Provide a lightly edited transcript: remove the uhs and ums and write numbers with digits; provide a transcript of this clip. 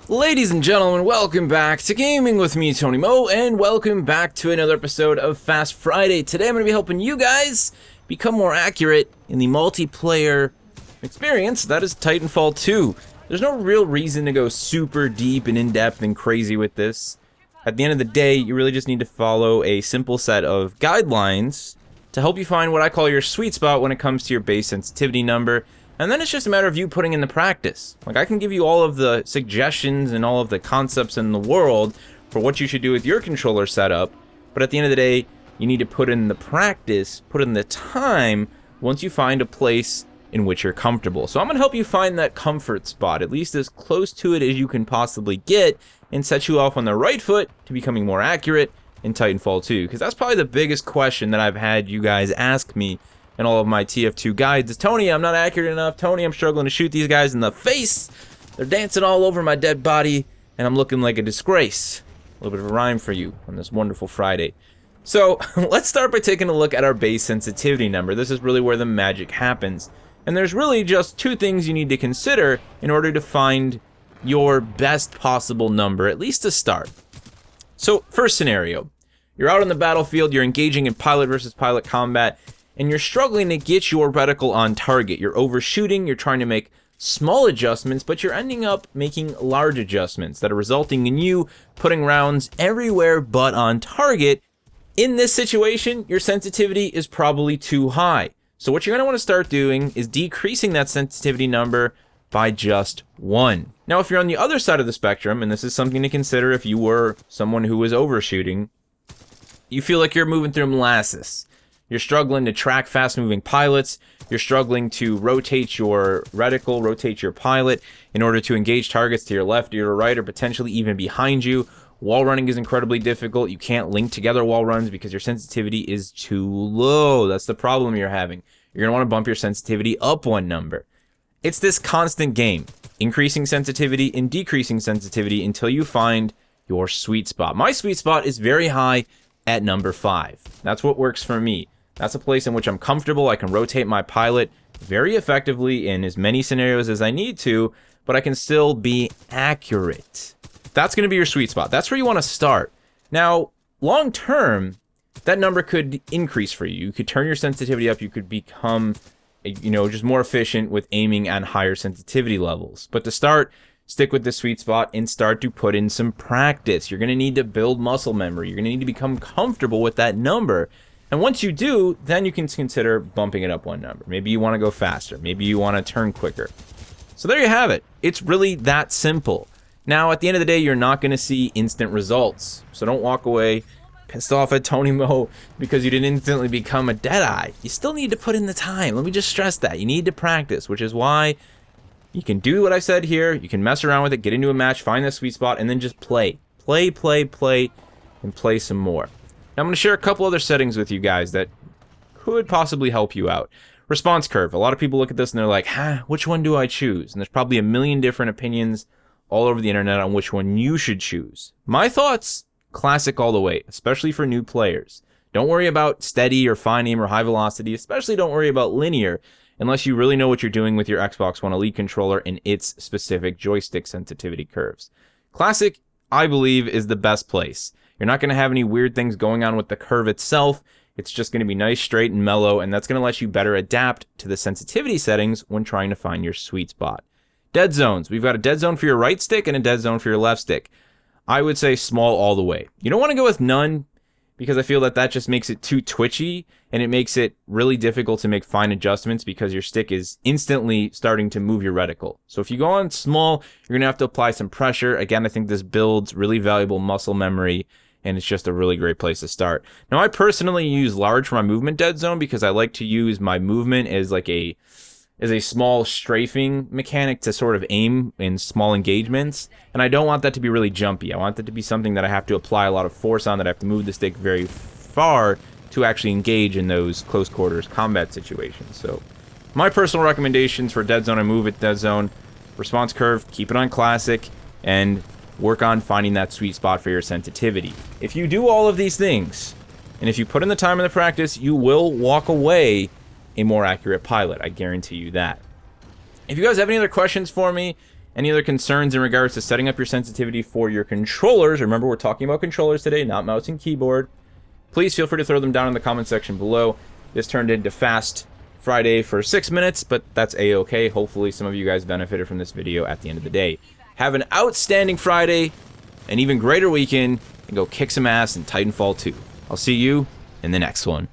Ladies and gentlemen, welcome back to Gaming with me, Tony Mo, and welcome back to another episode of Fast Friday. Today I'm going to be helping you guys become more accurate in the multiplayer experience, that is Titanfall 2. There's no real reason to go super deep and in-depth and crazy with this. At the end of the day, you really just need to follow a simple set of guidelines to help you find what I call your sweet spot when it comes to your base sensitivity number. And then it's just a matter of you putting in the practice. Like, I can give you all of the suggestions and all of the concepts in the world for what you should do with your controller setup, but at the end of the day, you need to put in the practice, put in the time once you find a place in which you're comfortable. So I'm going to help you find that comfort spot, at least as close to it as you can possibly get, and set you off on the right foot to becoming more accurate in Titanfall 2. Because that's probably the biggest question that I've had you guys ask me in all of my TF2 guides is, Tony, I'm not accurate enough. Tony, I'm struggling to shoot these guys in the face. They're dancing all over my dead body, and I'm looking like a disgrace. A little bit of a rhyme for you on this wonderful Friday. So, let's start by taking a look at our base sensitivity number. This is really where the magic happens. And there's really just two things you need to consider in order to find your best possible number, at least to start. So, first scenario. You're out on the battlefield, you're engaging in pilot versus pilot combat, and you're struggling to get your reticle on target. You're overshooting, you're trying to make small adjustments, but you're ending up making large adjustments that are resulting in you putting rounds everywhere but on target. In this situation, your sensitivity is probably too high. So what you're going to want to start doing is decreasing that sensitivity number by just 1. Now, if you're on the other side of the spectrum, and this is something to consider if you were someone who was overshooting, you feel like you're moving through molasses. You're struggling to track fast-moving pilots. You're struggling to rotate your reticle, rotate your pilot in order to engage targets to your left or your right or potentially even behind you. Wall running is incredibly difficult. You can't link together wall runs because your sensitivity is too low. That's the problem you're having. You're going to want to bump your sensitivity up 1 number. It's this constant game, increasing sensitivity and decreasing sensitivity until you find your sweet spot. My sweet spot is very high at number 5. That's what works for me. That's a place in which I'm comfortable. I can rotate my pilot very effectively in as many scenarios as I need to, but I can still be accurate. That's going to be your sweet spot. That's where you want to start. Now, long term, that number could increase for you. You could turn your sensitivity up. You could become, just more efficient with aiming at higher sensitivity levels. But to start, stick with the sweet spot and start to put in some practice. You're going to need to build muscle memory. You're going to need to become comfortable with that number. And once you do, then you can consider bumping it up 1 number. Maybe you want to go faster. Maybe you want to turn quicker. So there you have it. It's really that simple. Now, at the end of the day, you're not going to see instant results. So don't walk away pissed off at Tony Mo because you didn't instantly become a Deadeye. You still need to put in the time. Let me just stress that. You need to practice, which is why you can do what I said here. You can mess around with it, get into a match, find the sweet spot, and then just play. Play, and play some more. I'm going to share a couple other settings with you guys that could possibly help you out. Response curve. A lot of people look at this and they're like, which one do I choose? And there's probably a million different opinions all over the internet on which one you should choose. My thoughts, classic all the way, especially for new players. Don't worry about steady or fine aim or high velocity, especially don't worry about linear unless you really know what you're doing with your Xbox One Elite controller and its specific joystick sensitivity curves. Classic, I believe, is the best place. You're not going to have any weird things going on with the curve itself. It's just going to be nice, straight, and mellow, and that's going to let you better adapt to the sensitivity settings when trying to find your sweet spot. Dead zones. We've got a dead zone for your right stick and a dead zone for your left stick. I would say small all the way. You don't want to go with none because I feel that just makes it too twitchy, and it makes it really difficult to make fine adjustments because your stick is instantly starting to move your reticle. So if you go on small, you're going to have to apply some pressure. Again, I think this builds really valuable muscle memory, and it's just a really great place to start. Now, I personally use large for my movement dead zone because I like to use my movement as like a small strafing mechanic to sort of aim in small engagements, and I don't want that to be really jumpy. I want that to be something that I have to apply a lot of force on, that I have to move the stick very far to actually engage in those close quarters combat situations. So my personal recommendations for dead zone and move it dead zone: response curve, keep it on classic, and work on finding that sweet spot for your sensitivity. If you do all of these things, and if you put in the time and the practice, you will walk away a more accurate pilot. I guarantee you that. If you guys have any other questions for me, Any other concerns in regards to setting up your sensitivity for your controllers? Remember, we're talking about controllers today, not mouse and keyboard. Please feel free to throw them down in the comment section below. This turned into Fast Friday for 6 minutes, but that's a-okay. Hopefully some of you guys benefited from this video at the end of the day. Have an outstanding Friday, an even greater weekend, and go kick some ass in Titanfall 2. I'll see you in the next one.